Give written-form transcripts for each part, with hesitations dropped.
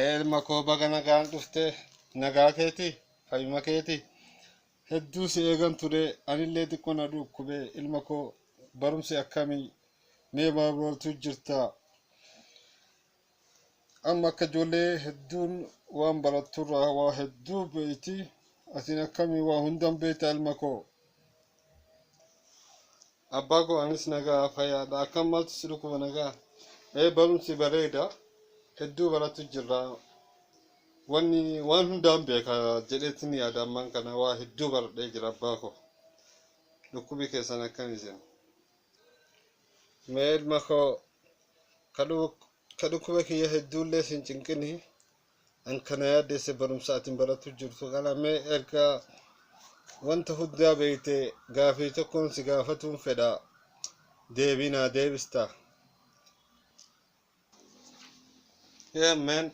Ilma koo baga nagaan dhufte nagaa keeti fayyuma keeti hedduu si eegan ture anillee xiqqoo na dhukkube ilma koo barumsi akkamii mee baratu jirta amma akka ijoollee hedduun waan baratturraa waa hedduu beeyti asin akkamii waa hundan beekta ilma koo abbaa koo anis nagaa fayyaadha akkam maaltu si dhukkuba nagaa barumsi bareeda hedduu baratu jirra waan hundaan beeka jedheetin yaada ammaan kana waa hedduu baradhee jira abbaa koo dhukkubi keessan akkam isin mee ilma koo ka dhukkuba kiyya hedduullee sin cinqini an kana yaaddeesse barumsa atin baratu jirtu kana mee erga wanta hundaa beekte gaafii tokkoon si gaafatuun fedha deebinaa deebista man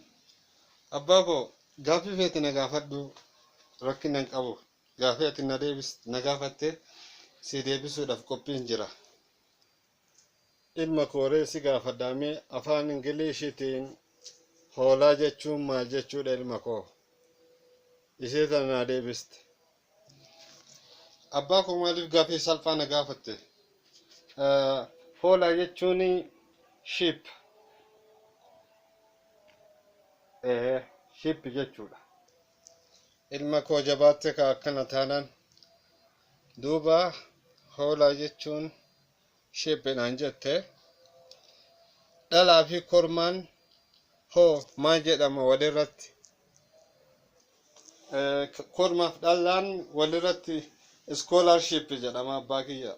abbaa koo gaafii feete na gaafadhu rakkinan qabu gaafii ati na gaafatte si deebisuudhaaf qophiin jira ilma kooree si gaafadhaame afaan ingiliishiitiin hoolaa jechuun maal jechuudha ilma koo ishee tana naa deebiste abbaa koo maaliif gaafii salphaa na gaafatte hoolaa jechuun sheep sheep jechuudha ilma koo jabaatte ka akkana taanaan duuba hoolaa jechuun sheepidhaan jette dhalaa fi kormaan hoo maal jedhama walirratti kormaaf dhalaan walirratti scholarship jedhama abbaa kiyya